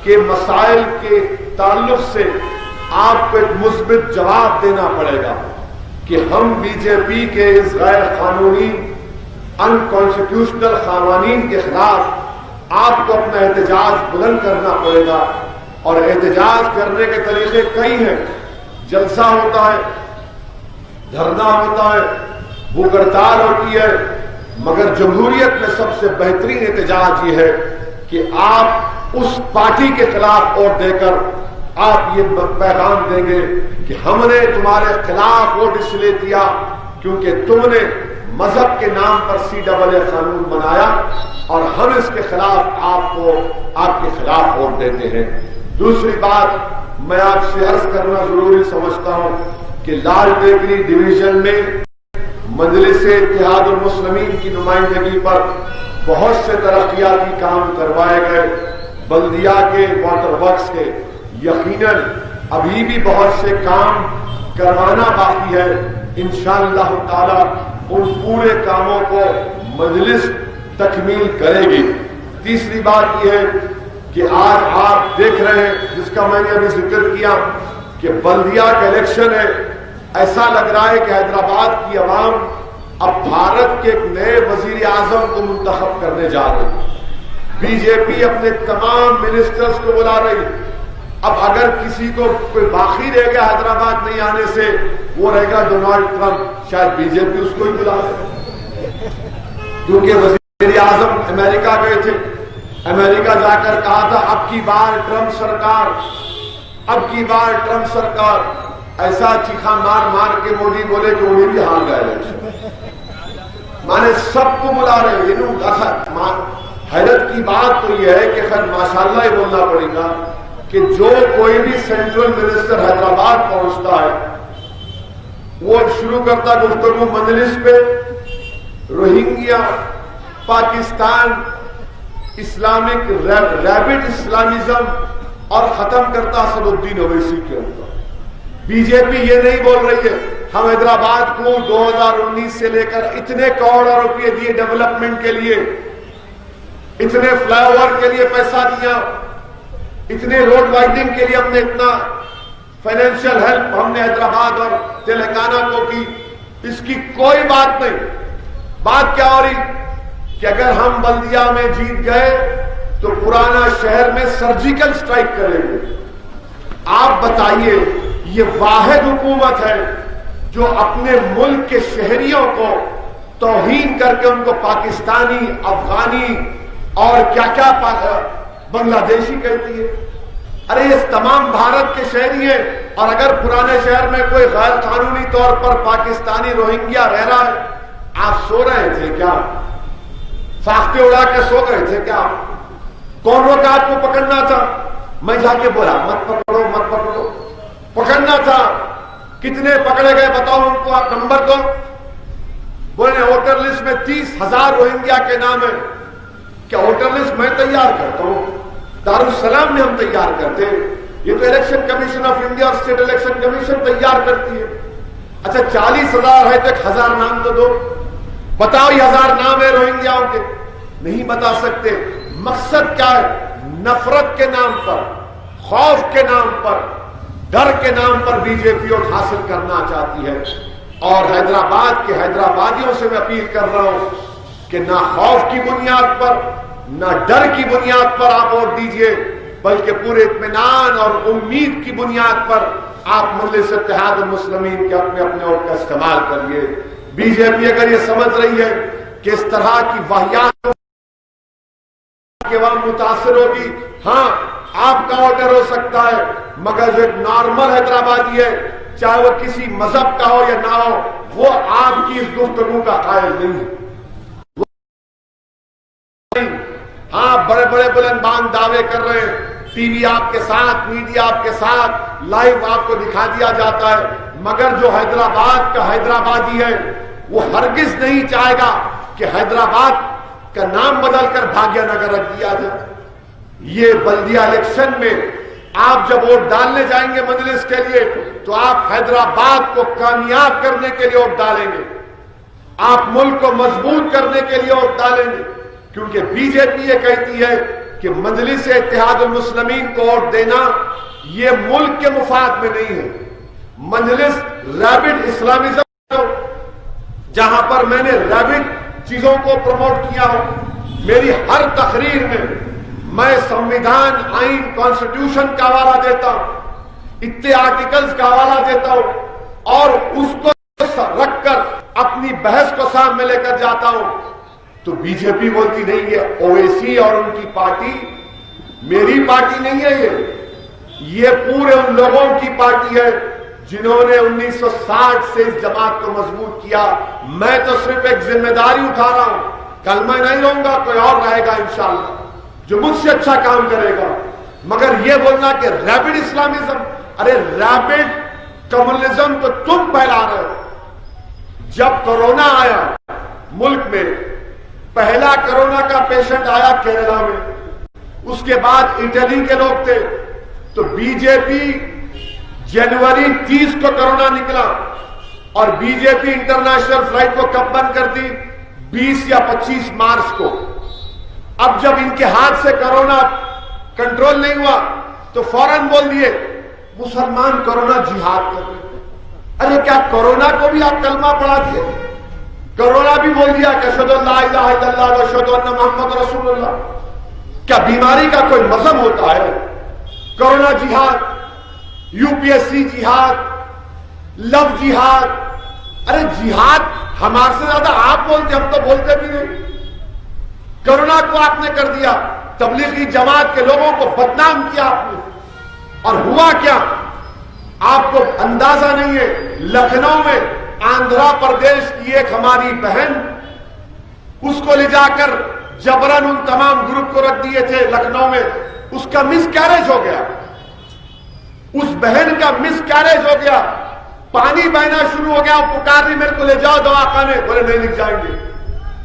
کے مسائل کے تعلق سے آپ کو ایک مثبت جواب دینا پڑے گا کہ ہم بی جے پی کے اس غیر قانونی ان کانسٹیٹیوشنل قوانین کے خلاف آپ کو اپنا احتجاج بلند کرنا پڑے گا. اور احتجاج کرنے کے طریقے کئی ہیں. جلسہ ہوتا ہے, دھرنا ہوتا ہے, بھوک ہڑتال ہوتی ہے, مگر جمہوریت میں سب سے بہترین احتجاج یہ ہے کہ آپ اس پارٹی کے خلاف ووٹ دے کر آپ یہ پیغام دیں گے کہ ہم نے تمہارے خلاف ووٹ اس لیے دیا کیونکہ تم نے مذہب کے نام پر CAA قانون بنایا اور ہم اس کے خلاف آپ کو آپ کے خلاف ووٹ دیتے ہیں. دوسری بات میں آپ سے عرض کرنا ضروری سمجھتا ہوں کہ لال ٹیکری ڈویژن میں مجلس اتحاد المسلمین کی نمائندگی پر بہت سے ترقیاتی کام کروائے گئے. بلدیہ کے واٹر ورکس کے یقیناً ابھی بھی بہت سے کام کروانا باقی ہے. انشاءاللہ تعالی ان پورے کاموں کو مجلس تکمیل کرے گی. تیسری بات یہ ہے کہ آج آپ دیکھ رہے ہیں, جس کا میں نے ابھی ذکر کیا, کہ بلدیہ کا الیکشن ہے. ایسا لگ رہا ہے کہ حیدرآباد کی عوام اب بھارت کے ایک نئے وزیر اعظم کو منتخب کرنے جا رہے ہیں. بی جے پی اپنے تمام منسٹرز کو بلا رہی. اب اگر کسی کو کوئی باقی رہ گیا حیدرآباد نہیں آنے سے, وہ رہے گا ڈونلڈ ٹرمپ. شاید بی جے پی اس کو ہی بلا رہے, کیونکہ وزیر اعظم امریکہ گئے تھے. امریکہ جا کر کہا تھا اب کی بار ٹرمپ سرکار, اب کی بار ٹرمپ سرکار. ایسا چیخا مار مار کے مودی بولے کہ انہیں بھی ہار گئے الیکشن. مانے سب کو بلا رہے ہیں. حیرت کی بات تو یہ ہے کہ خیر ماشاءاللہ ہی بولنا پڑے گا کہ جو کوئی بھی سینٹرل منسٹر حیدرآباد پہنچتا ہے وہ شروع کرتا گفتگو مجلس پہ Rohingya, Pakistan, Islamic rabbit Islamism اور ختم کرتا اسد الدین اویسی کے اوپر. بی جے پی یہ نہیں بول رہی ہے ہم حیدرآباد کو 2019 سے لے کر اتنے کروڑ روپے دیے ڈیولپمنٹ کے لیے, اتنے فلائی اوور کے لیے پیسہ دیا, اتنے روڈ وائڈنگ کے لیے ہم نے اتنا فائنینشیل ہیلپ ہم نے حیدرآباد اور تلنگانہ کو کی. اس کی کوئی بات نہیں. بات کیا ہو رہی کہ اگر ہم بلدیہ میں جیت گئے تو پرانا شہر میں سرجیکل سٹرائک کریں گے. آپ بتائیے, یہ واحد حکومت ہے جو اپنے ملک کے شہریوں کو توہین کر کے ان کو پاکستانی, افغانی اور کیا کیا بنگلہ دیشی کہتی ہے. ارے یہ تمام بھارت کے شہری ہیں, اور اگر پرانے شہر میں کوئی غیر قانونی طور پر پاکستانی روہنگیا رہ رہا ہے, آپ سو رہے تھے کیا؟ ساختے اڑا کے سو گئے تھے کیا؟ کون روکا آپ کو پکڑنا تھا؟ میں جا کے بولا مت پکڑو مت پکڑو. پکڑنا تھا. کتنے پکڑے گئے بتاؤ ان کو, آپ نمبر دو. بولے ووٹر لسٹ میں 30,000 روہنگیا کے نام ہیں. کیا ووٹر لسٹ میں تیار کرتا ہوں؟ دارالسلام میں ہم تیار کرتے ہیں. یہ تو الیکشن کمیشن آف انڈیا اور اسٹیٹ الیکشن کمیشن تیار کرتی ہے. اچھا 40,000 ہے تو 1,000 نام تو دو. بتاؤ یہ 1000 نام ہے روہنگیاؤں کے, نہیں بتا سکتے. مقصد کیا ہے؟ نفرت کے نام پر, خوف کے نام پر, ڈر کے نام پر بی جے پی ووٹ حاصل کرنا چاہتی ہے. اور حیدرآباد کے حیدرآبادیوں سے میں اپیل کر رہا ہوں کہ نہ خوف کی بنیاد پر نہ ڈر کی بنیاد پر آپ ووٹ دیجئے, بلکہ پورے اطمینان اور امید کی بنیاد پر آپ مجلس اتحاد المسلمین کے اپنے اپنے ووٹ کا استعمال کریے. بی جے پی اگر یہ سمجھ رہی ہے کہ اس طرح کی واحیات کے وقت متاثر ہوگی, ہاں آپ کا آرڈر ہو سکتا ہے, مگر جو ایک نارمل حیدرآبادی ہے, چاہے وہ کسی مذہب کا ہو یا نہ ہو, وہ آپ کی اس گفتگو کا قائل نہیں ہے. ہاں بڑے بڑے بلند بانگ دعوے کر رہے ہیں, ٹی وی آپ کے ساتھ, میڈیا آپ کے ساتھ, لائیو آپ کو دکھا دیا جاتا ہے, مگر جو حیدرآباد کا حیدرآبادی ہے وہ ہرگز نہیں چاہے گا کہ حیدرآباد کا نام بدل کر بھاگیہ نگر رکھ دیا جائے. یہ بلدیہ الیکشن میں آپ جب ووٹ ڈالنے جائیں گے مجلس کے لیے تو آپ حیدرآباد کو کامیاب کرنے کے لیے ووٹ ڈالیں گے, آپ ملک کو مضبوط کرنے کے لیے ووٹ ڈالیں گے, کیونکہ بی جے پی یہ کہتی ہے کہ مجلس اتحاد المسلمین کو ووٹ دینا یہ ملک کے مفاد میں نہیں ہے. مجلس ریبڈ اسلامزم جہاں پر میں نے ریبڈ چیزوں کو پروموٹ کیا ہو. میری ہر تقریر میں سمویدھان، آئین، کانسٹیٹیوشن کا حوالہ دیتا ہوں، اتنے آرٹیکلز کا حوالہ دیتا ہوں اور اس کو رکھ کر اپنی بحث کو سامنے لے کر جاتا ہوں. تو بی جے پی بولتی نہیں ہے اویسی اور ان کی پارٹی میری پارٹی نہیں ہے، یہ پورے ان لوگوں کی پارٹی ہے جنہوں نے 1960 سے اس جماعت کو مضبوط کیا. میں تو صرف ایک ذمہ داری اٹھا رہا ہوں. کل میں نہیں رہوں گا، کوئی اور رہے گا انشاءاللہ جو مجھ سے اچھا کام کرے گا. مگر یہ بولنا کہ ریبڈ اسلامزم، ارے ریبڈ کمیونزم تو تم پھیلا رہے ہو. جب کورونا آیا ملک میں، پہلا کورونا کا پیشنٹ آیا کینیڈا میں، اس کے بعد اٹلی کے لوگ تھے. تو بی جے پی جنوری 30 کو کورونا نکلا اور بی جے پی انٹرنیشنل فلائٹ کو کب بند کر دی؟ 20 یا 25 مارچ کو. اب جب ان کے ہاتھ سے کورونا کنٹرول نہیں ہوا تو فوراً بول دیے مسلمان کورونا جہاد کر رہے. ارے کیا کورونا کو بھی آپ کلمہ پڑھا دیے؟ کورونا بھی بول دیا کہ اشہدو ان لا الہ الا اللہ و اشہدو ان محمد رسول اللہ. کیا بیماری کا کوئی مذہب ہوتا ہے؟ کورونا جہاد، یو پی ایس سی جہاد، لو جہاد. ارے جہاد ہمارے سے زیادہ آپ بولتے، ہم تو بولتے بھی نہیں. کورونا کو آپ نے کر دیا، تبلیغی جماعت کے لوگوں کو بدنام کیا آپ نے. اور ہوا کیا آپ کو اندازہ نہیں ہے. لکھنؤ میں آندھرا پردیش کی ایک ہماری بہن، اس کو لے جا کر جبرن ان تمام گروپ کو رکھ دیے تھے لکھنؤ میں. اس کا مس کیریج ہو گیا، اس بہن کا مس کیریج ہو گیا. پانی بہنا شروع ہو گیا، پکار رہی میرے کو لے جاؤ دوا خانے. بولے نہیں لے جائیں گے.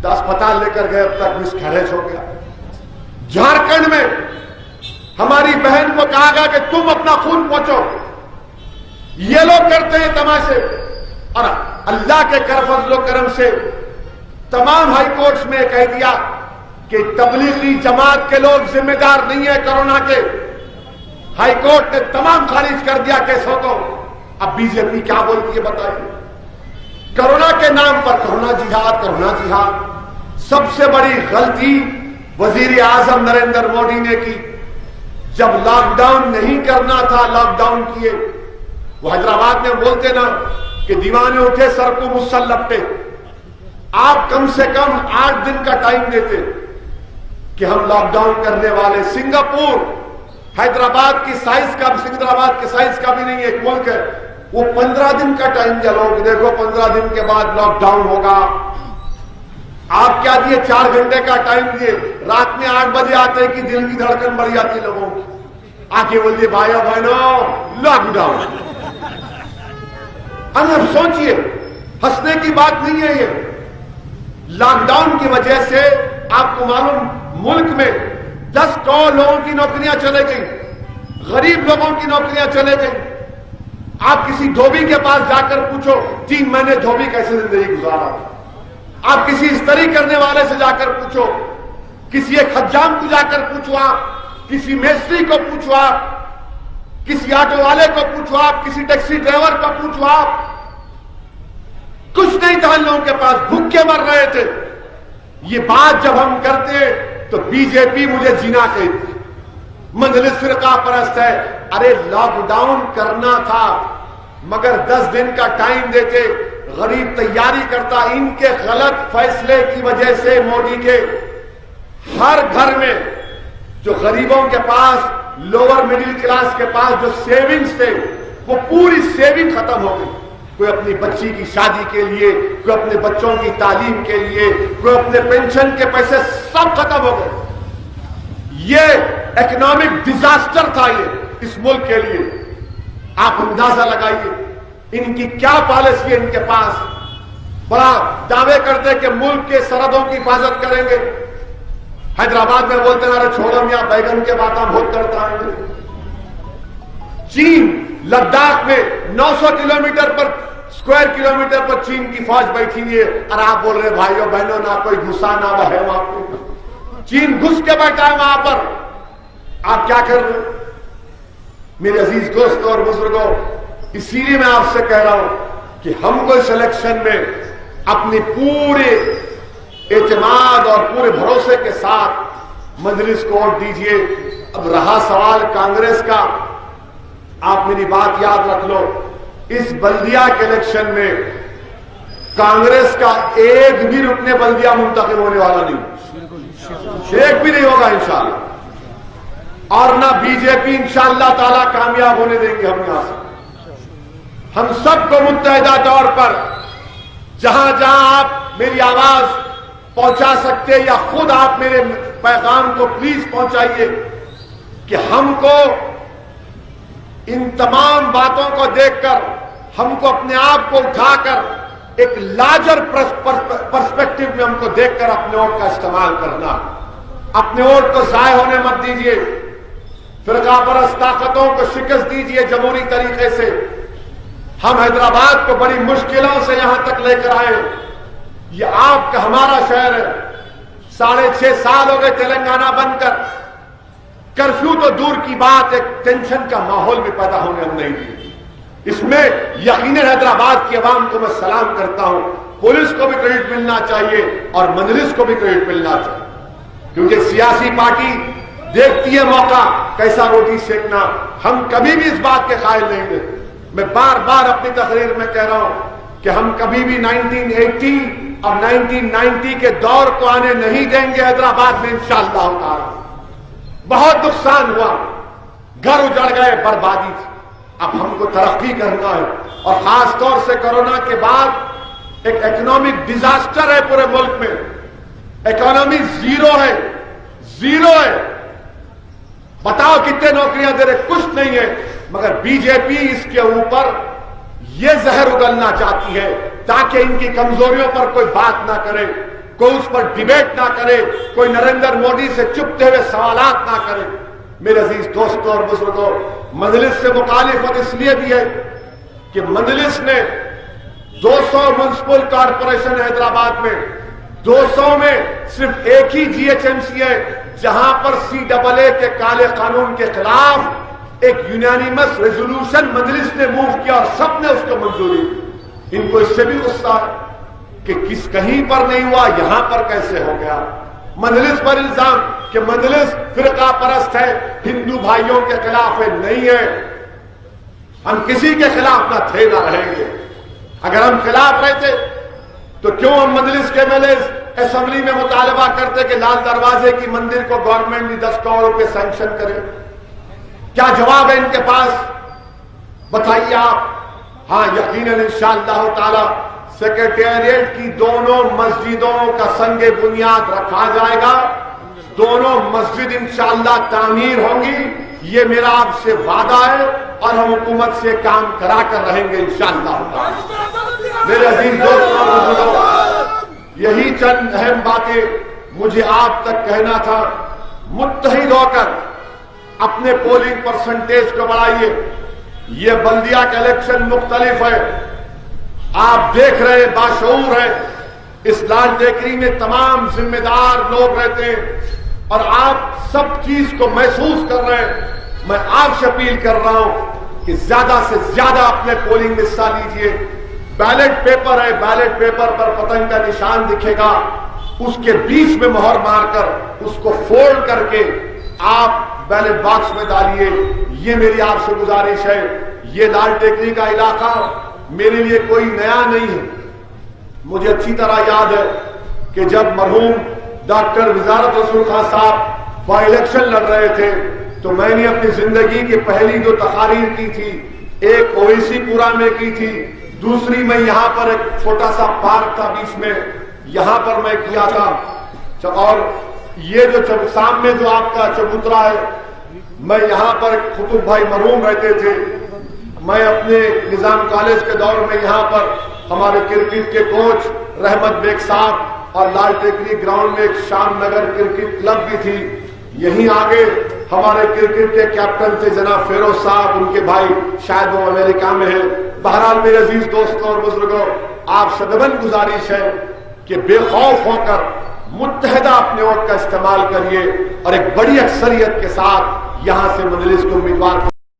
تو اسپتال لے کر گئے، اب تک مس کیریج ہو گیا. جھارکھنڈ میں ہماری بہن کو کہا گیا کہ تم اپنا خون پہنچو. یہ لوگ کرتے ہیں تماشے. اور اللہ کے فضل و کرم سے تمام ہائی کورٹس میں کہہ دیا کہ تبلیغی جماعت کے لوگ ذمہ دار نہیں ہیں کورونا کے. ہائی کورٹ نے تمام خارج کر دیا کیسوں کو. اب بی جے پی کیا بولتی ہے بتائیے؟ کورونا کے نام پر کورونا جہاد، کورونا جہاد. سب سے بڑی غلطی وزیر اعظم نریندر مودی نے کی. جب لاک ڈاؤن نہیں کرنا تھا، لاک ڈاؤن کیے. وہ حیدرآباد میں بولتے نا کہ دیوانے اٹھے سر کو مسلط پہ. آپ کم سے کم 8 دن کا ٹائم دیتے کہ ہم لاک ڈاؤن کرنے والے. سنگاپور حیدرآباد کی سائز کا، سکندرآباد کے سائز کا بھی نہیں ایک ملک ہے، وہ 15 دن کا ٹائم دیا. لوگ دیکھو 15 دن کے بعد لاک ڈاؤن ہوگا. آپ کیا دیے؟ 4 گھنٹے کا ٹائم دیے. رات میں 8 بجے آتے کہ دل کی دھڑکن بڑھ جاتی لوگوں کی. آگے بولیے بھائیو بہنوں لاک ڈاؤن. اب سوچئے، ہنسنے کی بات نہیں ہے یہ. لاک ڈاؤن کی وجہ سے آپ کو معلوم ملک میں 10 کروڑ لوگوں کی نوکریاں چلے گئی، غریب لوگوں کی نوکریاں چلے گئی. آپ کسی دھوبی کے پاس جا کر پوچھو 3 مہینے دھوبی کیسے زندگی گزارا. آپ کسی استری کرنے والے سے جا کر پوچھو، کسی ایک حجام کو جا کر پوچھو، آپ کسی میستری کو پوچھو، آپ کسی آٹو والے کو پوچھو، آپ کسی ٹیکسی ڈرائیور کو پوچھو. آپ کچھ نہیں تھا ان لوگوں کے پاس، بھوکے مر رہے تھے. یہ بات جب ہم کرتے تو بی جے پی مجھے جینا کہتی، مجلس فرقہ پرست ہے. ارے لاک ڈاؤن کرنا تھا مگر 10 دن کا ٹائم دیتے، غریب تیاری کرتا. ان کے غلط فیصلے کی وجہ سے مودی کے ہر گھر میں جو غریبوں کے پاس، لوور مڈل کلاس کے پاس جو سیونگز تھے وہ پوری سیونگ ختم ہو گئی. کوئی اپنی بچی کی شادی کے لیے، کوئی اپنے بچوں کی تعلیم کے لیے، کوئی اپنے پینشن کے پیسے، سب ختم ہو گئے. یہ اکنامک ڈیزاسٹر تھا یہ اس ملک کے لیے. آپ اندازہ لگائیے ان کی کیا پالیسی ہے. ان کے پاس بڑا دعوے کرتے کہ ملک کے سرحدوں کی حفاظت کریں گے. حیدرآباد میں بولتے ہیں چھوڑو میاں بیگن کے باتیں بہت کرتا ہے. چین لداخ میں 900 کلومیٹر پر اسکوائر کلومیٹر پر چین کی فوج بیٹھی ہوئی ہے اور آپ بول رہے بھائیوں بہنوں نہ کوئی گھسا نہ ہے وہاں پہ. چین گھس کے بیٹھا ہے وہاں پر. آپ کیا کر رہے ہیں میرے عزیز دوستوں اور بزرگوں؟ اسی لیے میں آپ سے کہہ رہا ہوں کہ ہم کو اس الیکشن میں اپنی پورے اعتماد اور پورے بھروسے کے ساتھ مجلس کو ووٹ دیجئے۔ اب رہا سوال کانگریس کا، آپ میری بات یاد رکھ لو، اس بلدیہ کے الیکشن میں کانگریس کا ایک بھی رکن بلدیہ منتخب ہونے والا نہیں، ایک بھی نہیں ہوگا انشاءاللہ، اور نہ بی جے پی انشاءاللہ تعالی کامیاب ہونے دیں گے ہم یہاں سے۔ ہم سب کو متحدہ طور پر جہاں جہاں آپ میری آواز پہنچا سکتے یا خود آپ میرے پیغام کو پلیز پہنچائیے کہ ہم کو ان تمام باتوں کو دیکھ کر، ہم کو اپنے آپ کو اٹھا کر ایک لارجر پرسپیکٹو میں ہم کو دیکھ کر اپنے ووٹ کا استعمال کرنا، اپنے ووٹ کو ضائع ہونے مت دیجیے، فرقہ پرست طاقتوں کو شکست دیجیے جمہوری طریقے سے۔ ہم حیدرآباد کو بڑی مشکلوں سے یہاں تک لے کر آئے، یہ آپ کا ہمارا شہر ہے، 6.5 سال ہو گئے تلنگانہ بن کر، کرفیو تو دور کی بات، ایک ٹینشن کا ماحول بھی پیدا ہونے ہم نہیں دیے۔ اس میں یقیناً حیدرآباد کی عوام کو میں سلام کرتا ہوں، پولیس کو بھی کریڈٹ ملنا چاہیے اور مجلس کو بھی کریڈٹ ملنا چاہیے، کیونکہ سیاسی پارٹی دیکھتی ہے موقع کیسا روٹی سیکنا۔ ہم کبھی بھی اس بات کے قائل نہیں ہیں، میں بار بار اپنی تقریر میں کہہ رہا ہوں کہ ہم کبھی بھی 1980 اور 1990 کے دور کو آنے نہیں دیں گے حیدرآباد میں انشاءاللہ تعالی۔ بہت نقصان ہوا، گھر اجڑ گئے، بربادی تھی، اب ہم کو ترقی کرنا ہے، اور خاص طور سے کورونا کے بعد ایک اکنامک ڈیزاسٹر ہے پورے ملک میں، اکانومی زیرو ہے، بتاؤ کتنے نوکریاں دے رہے؟ کچھ نہیں ہے، مگر بی جے پی اس کے اوپر یہ زہر اگلنا چاہتی ہے تاکہ ان کی کمزوریوں پر کوئی بات نہ کرے، کوئی اس پر ڈیبیٹ نہ کرے، کوئی نریندر مودی سے چپتے ہوئے سوالات نہ کرے۔ میرے عزیز دوستوں اور بزرگوں، مجلس سے مخالفت اس لیے بھی ہے کہ مجلس نے 200 میونسپل کارپوریشن حیدرآباد میں، 200 میں صرف ایک ہی جی ایچ ایم سی ہے جہاں پر CAA کے کالے قانون کے خلاف ایک یونانیمس ریزولوشن مجلس نے موو کیا اور سب نے اس کو منظوری دی۔ ان کو اس سے بھی غصہ ہے کہ کہیں پر نہیں ہوا، یہاں پر کیسے ہو گیا۔ مجلس پر الزام کہ مجلس فرقہ پرست ہے، ہندو بھائیوں کے خلاف ہے، نہیں ہے، ہم کسی کے خلاف نہ تھے نہ رہیں گے۔ اگر ہم خلاف رہتے تو کیوں ہم مجلس کے اسمبلی میں مطالبہ کرتے کہ لال دروازے کی مندر کو گورنمنٹ بھی 10 کروڑ روپے سینکشن کرے؟ کیا جواب ہے ان کے پاس؟ بتائیے آپ۔ ہاں یقیناً انشاءاللہ تعالی سیکریٹریٹ کی دونوں مسجدوں کا سنگ بنیاد رکھا جائے گا، دونوں مسجد انشاءاللہ تعمیر ہوں گی، یہ میرا آپ سے وعدہ ہے، اور ہم حکومت سے کام کرا کر رہیں گے انشاءاللہ تعالی۔ میرے عزیز دوستوں، یہی چند اہم باتیں مجھے آپ تک کہنا تھا۔ متحد ہو کر اپنے پولنگ پرسنٹیج کو بڑھائیے۔ یہ بلدیہ کا الیکشن مختلف ہے، آپ دیکھ رہے ہیں، باشعور ہیں، اس لال ٹیکری میں تمام ذمہ دار لوگ رہتے ہیں اور آپ سب چیز کو محسوس کر رہے ہیں۔ میں آپ سے اپیل کر رہا ہوں کہ زیادہ سے زیادہ اپنے پولنگ میں حصہ لیجئے۔ بیلٹ پیپر ہے، بیلٹ پیپر پر پتنگ کا نشان دکھے گا، اس کے بیچ میں مہر مار کر اس کو فولڈ کر کے آپ بیلٹ باکس میں ڈالیے۔ یہ میری آپ سے گزارش ہے۔ یہ لال ٹیکری کا علاقہ میرے لیے کوئی نیا نہیں ہے، مجھے اچھی طرح یاد ہے کہ جب مرحوم ڈاکٹر وزارت رسول خان صاحب بائی الیکشن لڑ رہے تھے تو میں نے اپنی زندگی کی پہلی 2 تقاریر کی تھی، ایک اویسی پورا میں کی تھی، دوسری میں یہاں پر ایک چھوٹا سا پارک تھا بیچ میں، یہاں پر میں کیا تھا۔ اور یہ جو سامنے جو آپ کا چبوترا ہے، میں یہاں پر قطب بھائی مرحوم رہتے تھے، میں اپنے نظام کالج کے دور میں یہاں پر ہمارے کرکٹ کے کوچ رحمت بیگ صاحب اور لال ٹیکری گراؤنڈ میں ایک شام نگر کرکٹ کلب بھی تھی، یہیں آگے ہمارے کرکٹ کے کیپٹن تھے جناب فیروز صاحب، ان کے بھائی شاید وہ امریکہ میں ہیں۔ بہرحال میرے عزیز دوستوں اور بزرگوں، آپ سے دبن گزارش ہے کہ بے خوف ہو کر متحدہ اپنے ووٹ کا استعمال کریے اور ایک بڑی اکثریت کے ساتھ یہاں سے مجلس کے امیدوار